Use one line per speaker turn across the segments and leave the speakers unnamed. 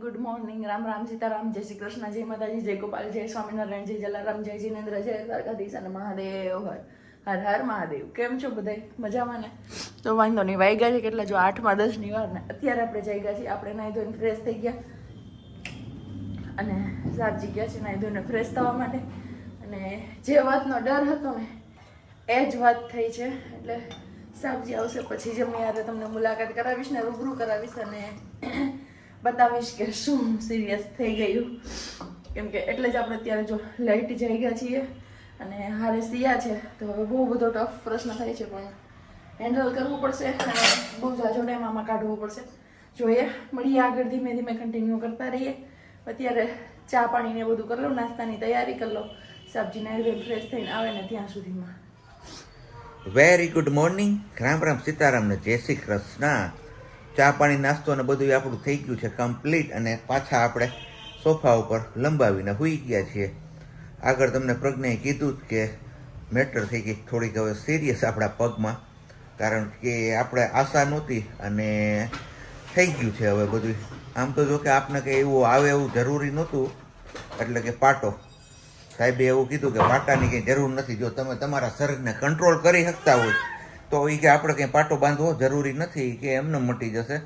Good morning, Ram Ram, Sitaram, જય શ્રી કૃષ્ણ, જય માતાજી, જય ગોપાલ, જય સ્વામિનારાયણ, જય જલારામ, જય જીનેન્દ્ર, જય દ્વારકાધીશ અને મહાદેવ હર હર મહાદેવ. કેમ છો બધાય? મજામાં ને? તો વાંધો નહીં, વાગ્યા છે કેટલા? જો 8:10 વાર ને અત્યારે આપણે જઈ ગયા છીએ. આપણે નાહી ધોઈને ફ્રેશ થઈ ગયા અને સાબજી ગયા છે નાહી ધોઈને ફ્રેશ થવા માટે. અને જે વાતનો ડર હતો ને એ જ વાત થઈ છે. એટલે સાબજી આવશે પછી જ હું યાર તમને મુલાકાત કરાવીશ ને રૂબરૂ કરાવીશ અને બતાવીશ કે શું સિરિયસ થઈ ગયું. કેમ કે એટલે જ આપણે અત્યારે જો લાઇટ જઈ ગયા છીએ અને હારે સિયા છે તો હવે બહુ બધો ટફ પ્રશ્ન થાય છે પણ હેન્ડલ કરવું પડશે અને બહુ જાજો ટાઈમ આમાં કાઢવો પડશે. જોઈએ, મળીએ આગળ, ધીમે ધીમે કન્ટિન્યુ કરતા રહીએ. અત્યારે ચા પાણી ને બધું કરી લઉં, નાસ્તાની તૈયારી કરી લઉં. સબ્જીને ફ્રેશ થઈને આવે ને ત્યાં સુધીમાં.
Very good morning, Ram Ram, Sitaram ને જય શ્રી કૃષ્ણ. ચા પાણી નાસ્તો ને બધું આપણું થઈ ગયું છે કમ્પ્લીટ અને પાછા આપણે સોફા ઉપર લંબાવીને સૂઈ ગયા છીએ. આગળ તમને પ્રજ્ઞાએ કીધું જ કે મેટર થઈ ગઈ થોડીક હવે સિરિયસ આપણા પગમાં, કારણ કે આપણે આશા નહોતી અને થઈ ગયું છે હવે બધું. આમ તો જો કે આપને કંઈ એવું આવે એવું જરૂરી નહોતું, એટલે કે પાટો સાહેબે એવું કીધું કે પાટાની કંઈ જરૂર નથી. જો તમે તમારા શરીરને કંટ્રોલ કરી શકતા હોય તો એ કે આપણે કંઈ પાટો બાંધવો જરૂરી નથી, કે એમને મટી જશે.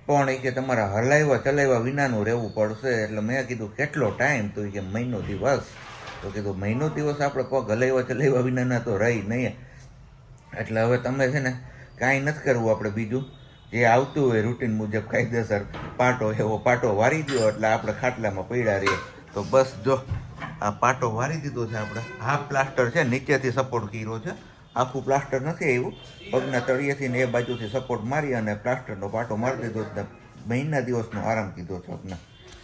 પણ એ કે તમારા હલાવ્યા ચલાવ્યા વિનાનું રહેવું પડશે. એટલે મેં કીધું કેટલો ટાઈમ? તો એ કે મહિનો દિવસ. તો કીધું મહિનો દિવસ આપણે પગ હલાવ્યા ચલાવ્યા વિનાના તો રહી નહીં. એટલે હવે તમે છે ને કાંઈ નથી કરવું, આપણે બીજું જે આવતું હોય રૂટીન મુજબ કાયદેસર પાટો એવો પાટો વારી દો એટલે આપણે ખાટલામાં પડ્યા રહીએ. તો બસ જો આ પાટો વારી દીધો છે આપણે. હાફ પ્લાસ્ટર છે, નીચેથી સપોર્ટ કર્યો છે, આખું પ્લાસ્ટર નથી આવ્યું. પગના તળિયેથી ને એ બાજુથી સપોર્ટ મારી અને પ્લાસ્ટરનો પાટો મારી દીધો છે. મહિના દિવસનો આરામ કીધો છે આપણે.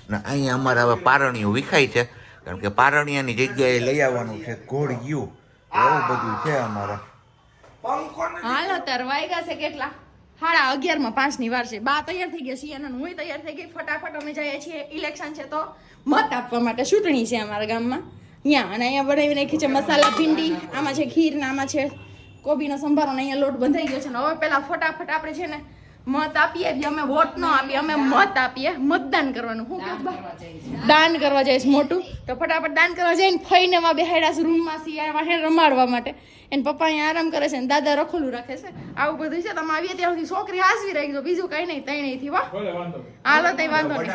ને અહીંયા અમારે હવે પારણીઓ વિખાય છે, કારણ કે પારણીયાની જગ્યાએ લઈ આવવાનું છે ઘોડિયું. એવું બધું છે અમારા.
હાલ અત્યારે વાગ્યા છે કેટલા? 11:05 વાર છે. બા તૈયાર થઈ ગયા છીએ અને હું તૈયાર થઈ ગઈ. ફટાફટ અમે જઈએ છીએ. ઇલેક્શન છે તો મત આપવા માટે, ચૂંટણી છે અમારા ગામમાં અહીંયા. અને અહીંયા બનાવી નાખી છે મસાલા ભીંડી, આમાં છે ખીર ને આમાં છે કોબીનો સંભારો ને અહીંયા લોટ બંધાઈ ગયો છે. ને હવે પેલા ફટાફટ આપણે છે ને મત આપીએ. અમે વોટ ન આપીએ, અમે મત આપીએ. મતદાન કરવાનું. શું કહું? દાન કરવા જઈશ મોટું. તો ફટાફટ દાન કરવા જઈને ફઈને માં બેહાડ્યા છે રૂમમાં સિયા રમાડવા માટે. એને પપ્પા અહીંયા આરામ કરે છે ને દાદા રખોલું રાખે છે. આવું બધું છે. તમે આવીએ ત્યાં સુધી છોકરી હાસવી રહી ગયો, બીજું કઈ નહીં. તઈ થી વાહ હાલો, તઈ વાંધો નહીં,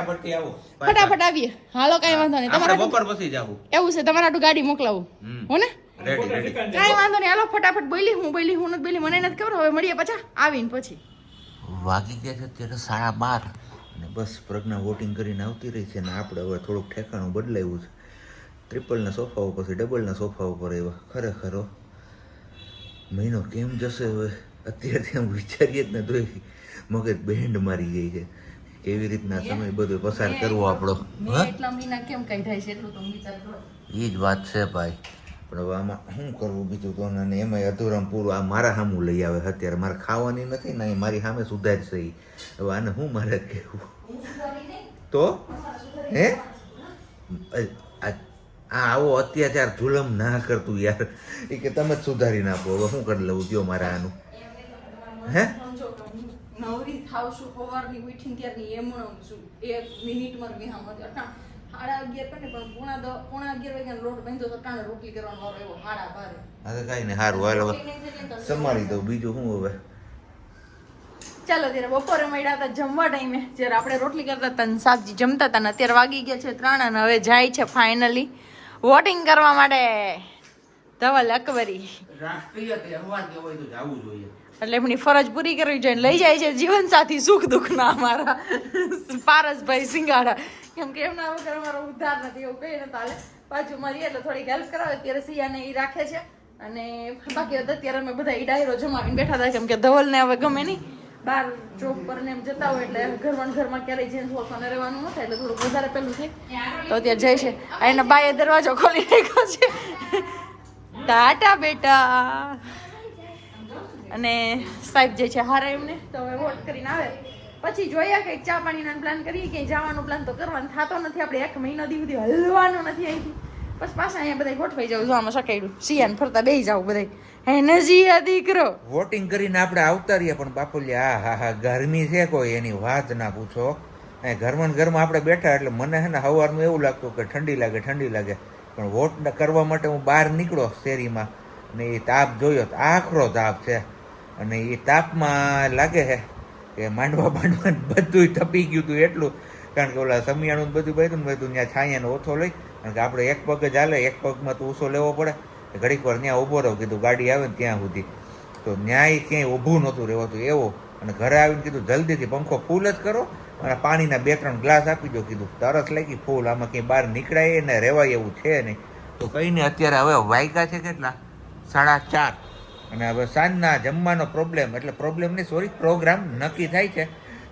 ફટાફટ આવીએ. હાલો, કઈ વાંધો નહીં. તમારે બપોર પછી જાવું એવું છે? તમારે આટલું ગાડી મોકલાવું હો ને? કઈ વાંધો નહીં. હાલો ફટાફટ. બોલી હું નથી બોલી મને નથી ખબર. હવે મળીએ પાછા આવીને પછી.
વાગી ગયા છે અત્યારે 12:30 અને બસ પ્રજ્ઞા વોટિંગ કરીને આવતી રહી છે. ને આપણે હવે થોડુંક ઠેકાણું બદલાવ્યું છે. ટ્રિપલના સોફા ઉપર પછી ડબલના સોફા ઉપર આવ્યા. ખરેખર મહિનો કેમ જશે હવે અત્યારથી આમ વિચારીએ જ ને તો મગજ બેન્ડ મારી ગઈ છે. કેવી રીતના સમય બધો પસાર કરવો આપણો.
એટલા મહિના કેમ કઈ થાય છે એટલું તો વિચાર કરો.
એ જ વાત છે ભાઈ. પણ હવે આમાં શું કરવું બીજું તો? અને એમાંય અધૂરામ પૂરું આ મારા સામું લઈ આવે અત્યારે. મારે ખાવાની નથી ને મારી સામે સુધારશે. હવે આને શું મારે કહેવું? તો હે આવો અત્યાચાર જુલમ ના કરતું યાર. એ કે તમે જ સુધારી નાખો. હવે શું કરી લઉં કયો મારે આનું? હે
નવરી થાવ છું સવારની ઉઠીને ત્યારની એમ છું 1 મિનિટમાં વિહામ હતો. 11:30 પણ 11:30 વાગ્યાનો લોટ બાંધ્યો તો ટાણે રોટલી કરવાનો વારો એવો 12:30.
હવે કાંઈ નહીં, સારું હાલ હવે સંભાળી દઉં. બીજું શું હવે?
ચાલો, ત્યારે બપોરે મળ્યા હતા જમવા ટાઈમે, જ્યારે આપણે રોટલી કરતા હતા ને શાકજી જમતા હતા ને અત્યારે વાગી ગયા છે 3 અને હવે જાય છે ફાઇનલી વોટિંગ કરવા માટે ધવલ અકબરી.
રાષ્ટ્રીય તહેવાર કહેવાય તો જવું જોઈએ.
એટલે એમની ફરજ પૂરી કરવી જોઈએ. લઈ જાય છે જીવન સાથી સુખ દુઃખના અમારા પારસભાઈ સિંગાડા. કેમ કે એમના વગર અમારો ઉદ્ધાર નથી, એવું કઈ નથી હાલે. પાછું મારી એટલે થોડીક હેલ્પ કરાવે. અત્યારે સિયાને એ રાખે છે અને બાકી અત્યારે અમે બધા એ ડાયરો જમાવીને બેઠા હતા. કેમ કે ધવલને હવે ગમે નહીં, બહાર જોબ પર ને એમ જતા હોય એટલે ઘરમાં ક્યારેય જેન્ટ્સ લોકોને રહેવાનું ન થાય એટલે થોડુંક વધારે પેલું થાય. તો અત્યારે જાય છે. એના બાએ દરવાજો ખોલી નાખ્યો છે. ટાટા બેટા. અને સાહેબ જે છે હારે એમને તો હવે વોટ કરીને આવે પછી જોઈએ કંઈક ચા પાણીનો પ્લાન કરીએ. ક્યાંય જવાનો પ્લાન તો કરવાનો થતો નથી. આપણે 1 મહિનો સુધી હલવાનું નથી અહીંથી. પછી પાછા અહીંયા બધા ગોઠવાઈ જાવ. જો આમાં સકાડ્યું સિયાન ફરતા બેસી જાવ બધા. એનર્જી આ દીકરો
વોટિંગ કરીને આપણે આવતા રહીએ પણ બાપુલિયા હા ગરમી છે કોઈ એની વાત ના પૂછો. અને ઘરમાં ને ઘરમાં આપણે બેઠા એટલે મને છે ને સવારનું એવું લાગતું કે ઠંડી લાગે પણ વોટ કરવા માટે હું બહાર નીકળ્યો શેરીમાં ને એ તાપ જોયો તો આખરો તાપ છે અને એ તાપમાં લાગે છે કે માંડવા બધું તપી ગયું હતું એટલું કારણ કે ઓલા સમિયાણું બધું બધું ને બધું ત્યાં છાંયાનો ઓછો લઈ કારણ કે આપણે એક પગ જ હાલે એક પગમાં તો ઊંચો લેવો પડે ઘડીક વાર ત્યાં ઊભો રહો કીધું ગાડી આવે ને ત્યાં સુધી તો ન્યાય ક્યાંય ઊભું નહોતું રહેવાતું એવો અને ઘરે આવીને કીધું જલ્દીથી પંખો ફૂલ જ કરો અને પાણીના 2-3 ગ્લાસ આપી દો કીધું તરસ લાગી ફૂલ આમાં ક્યાંય બહાર નીકળાય ને રહેવાય એવું છે નહીં તો કંઈ નહીં અત્યારે હવે વાગ્યા છે કેટલા 4:30 અને હવે સાંજના જમવાનો પ્રોબ્લેમ એટલે પ્રોબ્લેમ નહીં સોરી પ્રોગ્રામ નક્કી થાય છે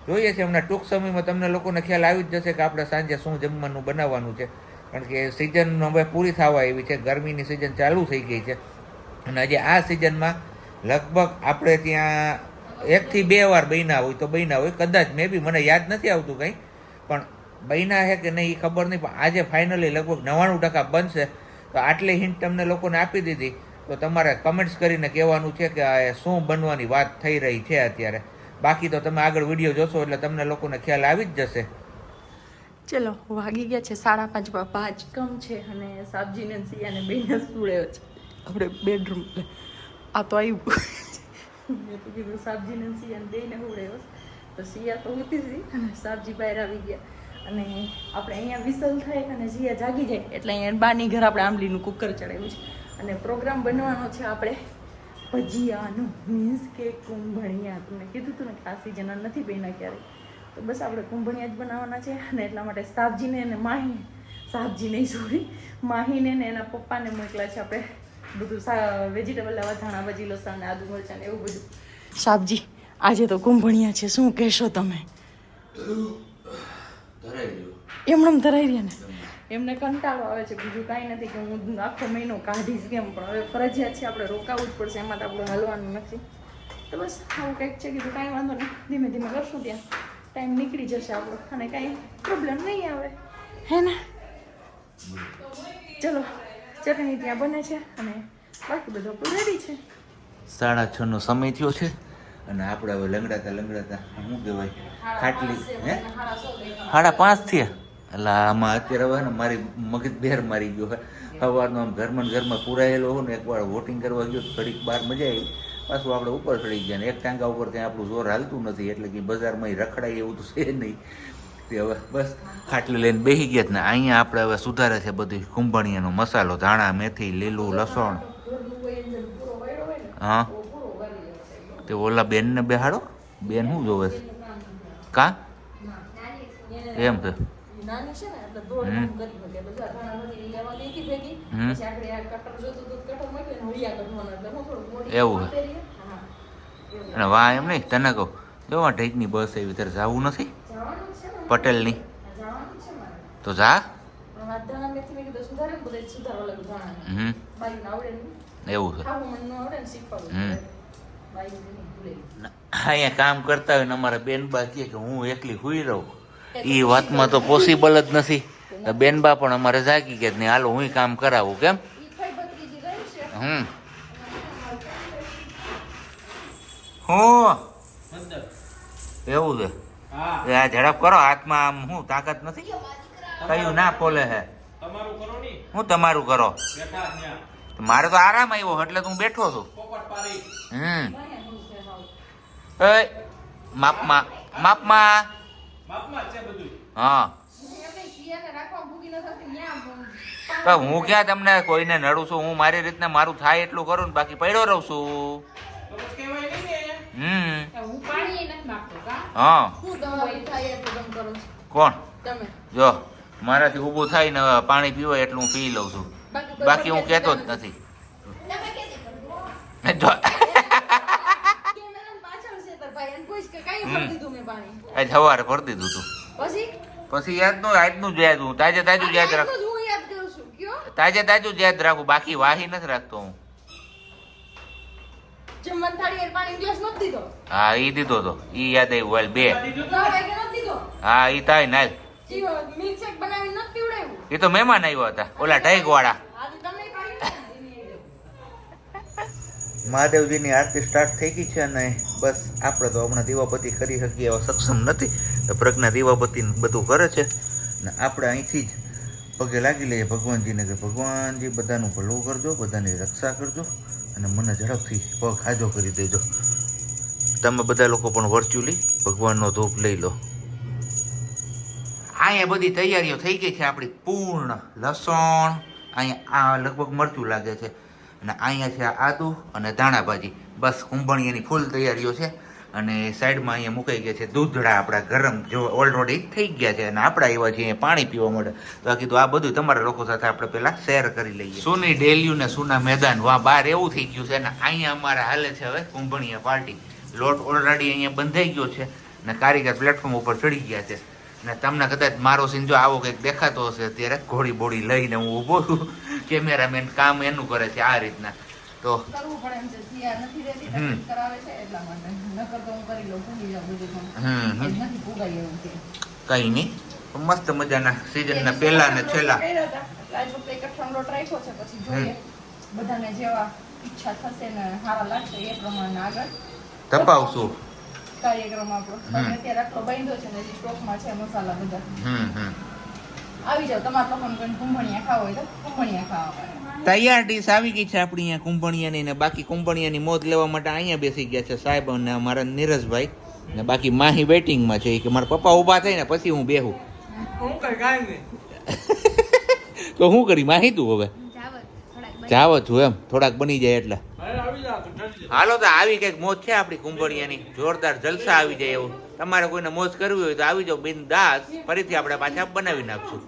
જોઈએ છે હમણાં ટૂંક સમયમાં તમને લોકોને ખ્યાલ આવી જ જશે કે આપણે સાંજે શું જમવાનું બનાવવાનું છે કારણ કે સિઝન હવે પૂરી થવા આવી છે ગરમીની સિઝન ચાલુ થઈ ગઈ છે અને હજી આ સિઝનમાં લગભગ આપણે ત્યાં 1 થી 2 વાર બન્યા હોય તો બન્યા હોય કદાચ મે બી મને યાદ નથી આવતું કંઈ પણ બન્યા છે કે નહીં એ ખબર નહીં પણ આજે ફાઇનલી લગભગ 99% બનશે તો આટલી હિન્ટ તમને લોકોને આપી દીધી તો તમારે કમેન્ટ્સ કરીને કહેવાનું છે કે શું બનવાની વાત થઈ રહી છે અત્યારે બાકી તો તમે આગળ વિડીયો જોશો એટલે તમને લોકોને ખ્યાલ આવી જ જશે
ચલો વાગી ગયા છે 5:30 5 કમ છે અને સાબજીને સિયાને બેને સુળ્યો છે આપણે બેડરૂમ આ તો આવ્યું મેં તો કીધું સાબજીને સિયાને બેને સુળ્યો તો સિયા તો ઉતી હતી અને સાબજી બહાર આવી ગયા અને આપણે અહીંયા વિસલ થાય અને સિયા જાગી જાય એટલે અહીંયા બાની ઘર આપણે આંબલીનું કુકર ચડાવ્યું છે અને પ્રોગ્રામ બનવાનો છે આપણે ભજીયાનું મીન્સ કે કુંભણિયા તમને કીધું હતું ને કે આ સિઝન નથી બન્યા ક્યારેય તો બસ આપણે કુંભણિયા જ બનાવવાના છે અને એટલા માટે સાબજીને અને સાબજી સોરી માહીને ને એના પપ્પાને મોકલા છે આપણે બધું વેજીટેબલ લાવવા ધાણા ભાજી લસણ ને આદુ મરચાં ને એવું બધું સાબજી આજે તો કુંભણિયા છે શું કહેશો તમે એમણે ધરાઈ રહ્યા ને એમને કંટાળો આવે છે બીજું કાંઈ નથી કે હું આખો મહિનો કાઢીશ કેમ પણ હવે ફરજિયાત છે આપણે રોકાવું જ પડશે એમાં તો આપણું હાલવાનું નથી તો બસ આવું કંઈક છે કીધું કાંઈ વાંધો નહીં ધીમે ધીમે કરશું ત્યાં ટાઈમ નીકળી જશે આપણો અને કાંઈ પ્રોબ્લેમ નહીં આવે હે ને ચલો ચટણી ત્યાં બને છે અને બાકી બધું આપણું રેડી છે
6:30 નો સમય થયો છે અને આપણે હવે લંગડાતા શું કહેવાય ખાટલી હે 5:30 થયા એટલે આમાં અત્યારે હવે ને મારી મગજ બેર મારી ગયો સવારનો આમ ઘરમાં પૂરાયેલો હોય ને એકવાર વોટિંગ કરવા ગયો ઘડીક બહાર મજા આવી પાછું આપણે ઉપર ચડી ગયા ને એક ટાંકા ઉપર ત્યાં આપણું જોર હાલતું નથી એટલે કે બજારમાં રખડાય એવું તો છે નહીં તે હવે બસ ખાટલી લઈને બેસી ગયા ને અહીંયા આપણે હવે સુધારે છે બધી કુંભણિયાનો મસાલો ધાણા મેથી લીલું લસણ હા તે ઓલા બેનને બેહાડો બેન શું જોવે છે કા એમ છે
નાની છે ને એટલે દોડ કામ કરી શકે બધા ધાણા ભાજી લેવા ગઈ હતી ભેગી પછી આપણે આ કટર જોતું તો કટર મૂકી ને હોળિયા કરવાનું એટલે હું થોડું મોડી
એવું છે અને વાહ એમ નહીં તને કહું જો આ ઢેકની બસ આવી ત્યારે જવું નથી
જવાનું છે ને
પટેલની
જવાનું છે મારે
તો જા
પણ આ ધાણા મેથી મેં કીધું સુધારે ને બધા સુધારવા લાગ્યું ધાણા બાઈને આવડે ને
એવું છે
ખાવું મને ન આવડે ને શીખવાડું બાઈને ભૂલે
અહીંયા કામ કરતા હોય ને અમારા બેનબા કહે કે હું એકલી હુઈ રહું એ વાતમાં તો પોસિબલ જ નથી તો બેનબા પણ અમારે જાગી ગયા નહીં હાલો હું કામ કરાવું કેમ હું એવું છે આ ઝડપ કરો હાથમાં આમ હું તાકાત નથી કયું ના ખોલે હે હું તમારું કરો મારે તો આરામ આવ્યો એટલે હું બેઠો છું માપમાં હા તો હું ક્યાં તમને કોઈને નડું છું હું મારી રીતના મારું થાય એટલું કરું ને બાકી પડ્યો રહું છું હા કોણ જો મારાથી ઊભું થાય ને પાણી પીવાય એટલું હું પી લઉં છું બાકી હું કહેતો જ નથી આજ સવારે ભરી દીધું તું પછી આજનું જ યાદ હું તાજે તાજું યાદ રાખું તાજે તાજું જ યાદ રાખું બાકી વાહી નથી રાખતો હું હા ઈ દીધો તો ઈ યાદ આવ્યું બે હા ઈ થાય નાલ એ તો મહેમાન આવ્યા હતા ઓલા ઢાઈક વાળા મહાદેવજીની આરતી સ્ટાર્ટ થઈ ગઈ છે અને બસ આપણે તો હમણાં દીવાબત્તી કરી શકીએ એવા સક્ષમ નથી તો પ્રજ્ઞા દીવાબત્તી બધું કરે છે ને આપણે અહીંથી જ પગે લાગી લઈએ ભગવાનજીને કે ભગવાનજી બધાનું ભલું કરજો, બધાની રક્ષા કરજો અને મને ઝડપથી પગ હાજો કરી દેજો. તમે બધા લોકો પણ વર્ચ્યુઅલી ભગવાનનો ધૂપ લઈ લો. અહીંયા બધી તૈયારીઓ થઈ ગઈ છે આપણી પૂર્ણ. લસણ અહીંયા આ લગભગ મરચું લાગે છે અને અહીંયા છે આદુ અને ધાણાભાજી. બસ કુંભણિયાની ફૂલ તૈયારીઓ છે અને સાઈડમાં અહીંયા મુકાઈ ગયા છે દૂધડા આપણા ગરમ જો ઓલરેડી થઈ ગયા છે અને આપણા એવા છે અહીંયા પાણી પીવા મળે. તો આ કીધું આ બધું તમારા લોકો સાથે આપણે પહેલાં શેર કરી લઈએ. સોની ડેલિયું ને સોના મેદાન વા બહાર એવું થઈ ગયું છે અને અહીંયા અમારે હાલે છે હવે કુંભણિયા પાર્ટી. લોટ ઓલરેડી અહીંયા બંધાઈ ગયો છે અને કારીગર પ્લેટફોર્મ ઉપર ચડી ગયા છે ને તમને કદાચ મારો સીન જો આવો કંઈક દેખાતો હશે અત્યારે ઘોડી બોડી લઈને હું ઊભો છું. કેમેરામેન કામ એનું કરે છે આ રીતના. તો
કરવું પડે એમ છે, સિયા નથી રહેતી, તકલીફ કરાવે છે એટલા માટે. નકર તો હું કરી લઉં, ભૂલી જાઉં બધું પણ. એ જ નથી ભૂગાઈ એવું છે.
કઈ નહીં, મસ્ત મજાના સિઝનના પહેલા ને છેલ્લા.
કર્યા હતા. આજ વખતે એક અઠવાડિયો લોટ રાખ્યો છે, પછી જોઈએ બધાને જેવા ઈચ્છા થશે ને સારા લાગશે એ પ્રમાણે આગળ
તપાવશું
કાર્યક્રમ આપણો. તમે અત્યારે આટલો બાંધ્યો છે ને હજી સ્ટોકમાં છે મસાલા બધા. આવી જાવ તમારા લોકોને કોઈ કુંભણિયા ખાવા હોય તો કુંભણિયા ખાવા મળે.
તૈયાર ડીશ આવી ગઈ છે આપણી અહીંયા કુંભણિયાની ને બાકી કુંભણિયાની મોજ લેવા માટે અહીંયા બેસી ગયા છે સાહેબ અને અમારા નીરજભાઈ ને બાકી માહી વેટિંગમાં છે કે મારા પપ્પા ઊભા થાય ને પછી હું બેહું. તો શું કરી માહી તું હવે જાવ છું એમ થોડાક બની જાય એટલે. હાલો તો આવી કઈક મોજ છે આપણી કુંભણિયાની જોરદાર જલસા આવી જાય એવું. તમારે કોઈને મોજ કરવી હોય તો આવી જાવ બિનદાસ. ફરીથી આપણે પાછા બનાવી નાખશું.